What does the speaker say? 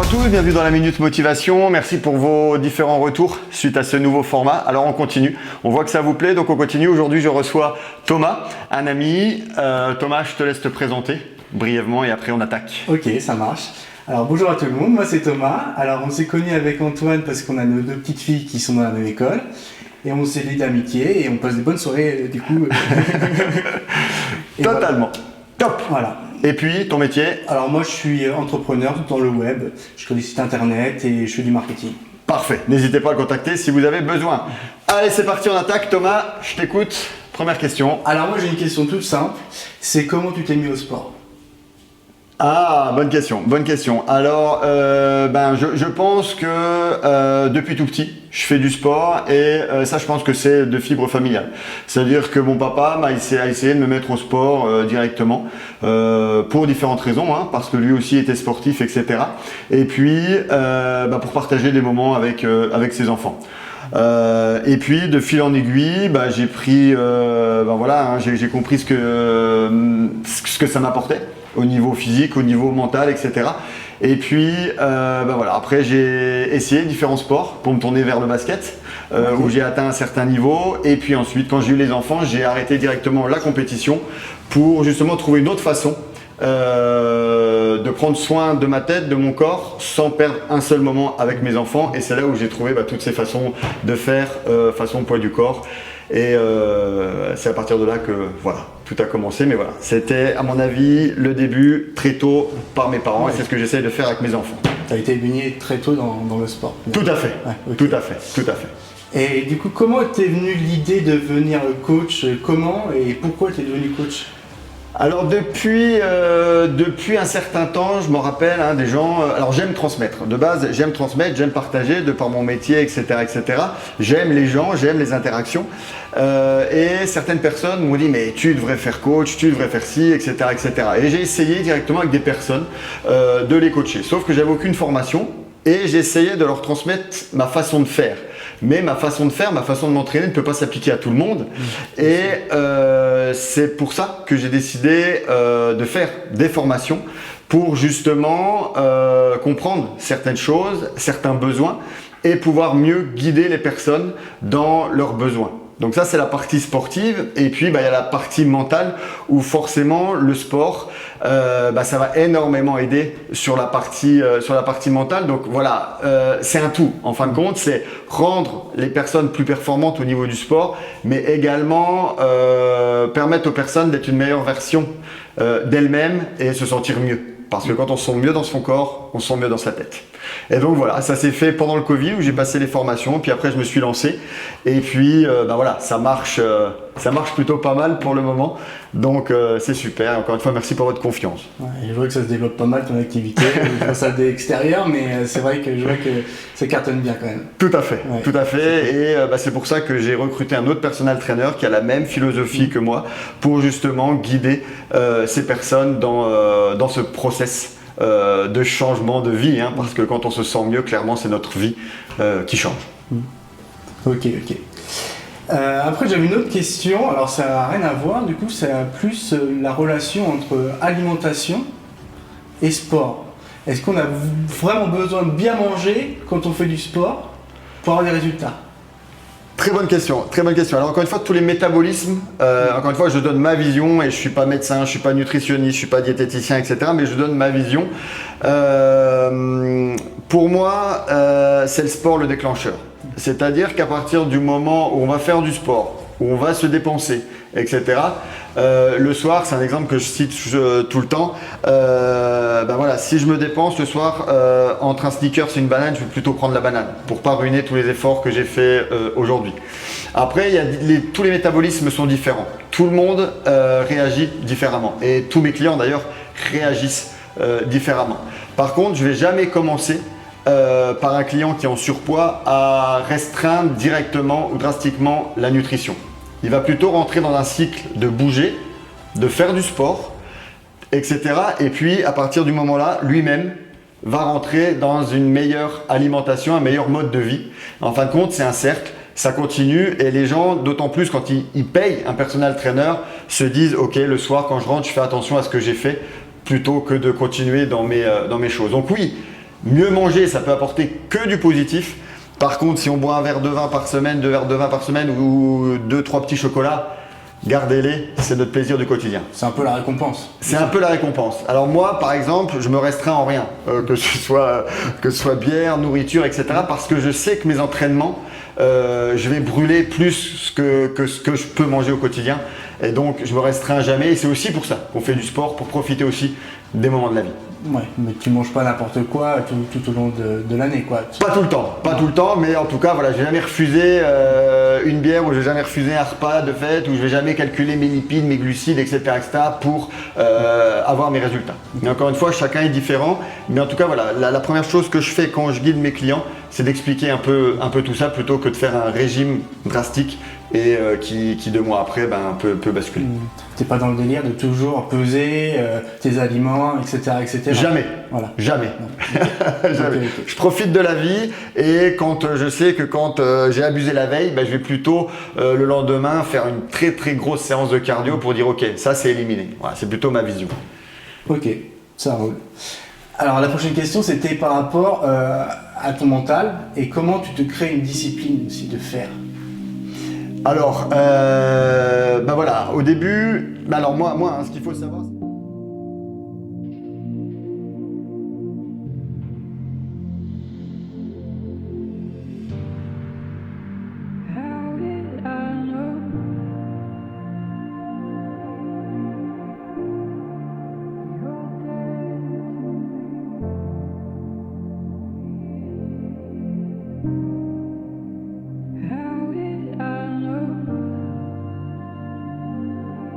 à tous, bienvenue dans la Minute Motivation. Merci pour vos différents retours suite à ce nouveau format. Alors on continue, on voit que ça vous plaît, donc on continue. Aujourd'hui je reçois Thomas, un ami. Thomas, je te laisse te présenter brièvement et après on attaque. Ok, ça marche. Alors bonjour à tout le monde, moi c'est Thomas. Alors on s'est connus avec Antoine parce qu'on a nos deux petites filles qui sont dans la même école. Et on s'est liés d'amitié et on passe des bonnes soirées du coup. Totalement. Voilà. Top. Voilà. Et puis ton métier? Alors moi je suis entrepreneur dans le web, je crée des sites internet et je fais du marketing. Parfait, n'hésitez pas à le contacter si vous avez besoin. Allez, c'est parti, on attaque. Thomas, je t'écoute. Première question. Alors moi j'ai une question toute simple, c'est comment tu t'es mis au sport? Ah, bonne question, bonne question. Alors, je pense que depuis tout petit, je fais du sport et ça, je pense que c'est de fibre familiale. C'est-à-dire que mon papa a essayé de me mettre au sport directement pour différentes raisons, hein, parce que lui aussi était sportif, etc. Et puis, pour partager des moments avec ses enfants. Et puis de fil en aiguille, j'ai pris, j'ai compris ce que ça m'apportait au niveau physique, au niveau mental, etc. Et puis après j'ai essayé différents sports pour me tourner vers le basket, où j'ai atteint un certain niveau. Et puis ensuite, quand j'ai eu les enfants, j'ai arrêté directement la compétition pour justement trouver une autre façon de prendre soin de ma tête, de mon corps, sans perdre un seul moment avec mes enfants. Et c'est là où j'ai trouvé toutes ces façons de faire, façon poids du corps. Et c'est à partir de là que voilà, tout a commencé. Mais voilà, c'était à mon avis le début très tôt par mes parents, et c'est ce que j'essaye de faire avec mes enfants. Tu as été baigné très tôt dans le sport. Tout à fait, okay. Tout à fait. Et du coup, comment t'es venue l'idée de devenir coach? Comment et pourquoi t'es devenu coach? Alors depuis un certain temps, je me rappelle des gens. Alors j'aime transmettre. De base, j'aime transmettre, j'aime partager de par mon métier, etc., etc. J'aime les gens, j'aime les interactions. Et certaines personnes m'ont dit mais tu devrais faire coach, tu devrais faire ci, etc., etc. Et j'ai essayé directement avec des personnes de les coacher. Sauf que j'avais aucune formation et j'ai essayé de leur transmettre ma façon de faire. Mais ma façon de faire, ma façon de m'entraîner ne peut pas s'appliquer à tout le monde. Et c'est pour ça que j'ai décidé de faire des formations pour justement comprendre certaines choses, certains besoins et pouvoir mieux guider les personnes dans leurs besoins. Donc ça, c'est la partie sportive. Et puis, il y a la partie mentale où forcément le sport, ça va énormément aider sur la partie mentale. Donc voilà, c'est un tout. En fin de compte, c'est rendre les personnes plus performantes au niveau du sport, mais également permettre aux personnes d'être une meilleure version d'elles-mêmes et se sentir mieux. Parce que quand on se sent mieux dans son corps, on se sent mieux dans sa tête. Et donc voilà, ça s'est fait pendant le Covid où j'ai passé les formations, puis après je me suis lancé. Et puis ça marche plutôt pas mal pour le moment. Donc c'est super. Encore une fois, merci pour votre confiance. Ouais, je vois que ça se développe pas mal ton activité. Je vois ça de l'extérieur, mais c'est vrai que je vois que ça cartonne bien quand même. Tout à fait, ouais, tout à fait. Et c'est pour ça que j'ai recruté un autre personal trainer qui a la même philosophie que moi pour justement guider ces personnes dans ce process de changement de vie, parce que quand on se sent mieux, clairement c'est notre vie qui change. Ok. Après j'avais une autre question, alors ça n'a rien à voir, du coup c'est plus la relation entre alimentation et sport. Est-ce qu'on a vraiment besoin de bien manger quand on fait du sport pour avoir des résultats? Très bonne question. Alors encore une fois, tous les métabolismes, encore une fois, je donne ma vision et je suis pas médecin, je suis pas nutritionniste, je suis pas diététicien, etc. Mais je donne ma vision. Pour moi, c'est le sport le déclencheur. C'est-à-dire qu'à partir du moment où on va faire du sport, où on va se dépenser, etc. Le soir, c'est un exemple que je cite tout le temps. Si je me dépense le soir entre un sneakers et une banane, je vais plutôt prendre la banane pour pas ruiner tous les efforts que j'ai fait aujourd'hui. Après, tous les métabolismes sont différents. Tout le monde réagit différemment et tous mes clients d'ailleurs réagissent différemment. Par contre, je vais jamais commencer par un client qui est en surpoids à restreindre directement ou drastiquement la nutrition. Il va plutôt rentrer dans un cycle de bouger, de faire du sport, etc. Et puis à partir du moment-là, lui-même va rentrer dans une meilleure alimentation, un meilleur mode de vie. En fin de compte, c'est un cercle, ça continue et les gens, d'autant plus quand ils payent un personal trainer, se disent « Ok, le soir quand je rentre, je fais attention à ce que j'ai fait plutôt que de continuer dans mes choses. » Donc oui, Mieux manger, ça peut apporter que du positif. Par contre, si on boit un verre de vin par semaine, 2 verres de vin par semaine ou 2-3 petits chocolats, gardez-les, c'est notre plaisir du quotidien. C'est un peu la récompense. C'est un peu la récompense. Alors moi, par exemple, je me restreins en rien, que ce soit bière, nourriture, etc. Parce que je sais que mes entraînements, je vais brûler plus que ce que je peux manger au quotidien. Et donc, je me restreins jamais. Et c'est aussi pour ça qu'on fait du sport, pour profiter aussi des moments de la vie. Ouais, mais tu manges pas n'importe quoi tout au long de l'année, quoi. Pas tout le temps, pas tout le temps, mais en tout cas, voilà, j'ai jamais refusé une bière ou j'ai jamais refusé un repas de fête ou je vais jamais calculer mes lipides, mes glucides, etc., pour avoir mes résultats. Et encore une fois, chacun est différent, mais en tout cas, voilà, la première chose que je fais quand je guide mes clients, c'est d'expliquer un peu tout ça plutôt que de faire un régime drastique et qui 2 mois après peut basculer. T'es pas dans le délire de toujours peser tes aliments, etc. Jamais. Voilà. Jamais. Jamais. Okay. Je profite de la vie et quand je sais que quand j'ai abusé la veille, je vais plutôt le lendemain faire une très très grosse séance de cardio pour dire ok, ça c'est éliminé. Voilà, c'est plutôt ma vision. Ok, ça roule. Alors la prochaine question c'était par rapport à ton mental et comment tu te crées une discipline aussi de faire. Alors, voilà, au début, alors moi, ce qu'il faut savoir, c'est...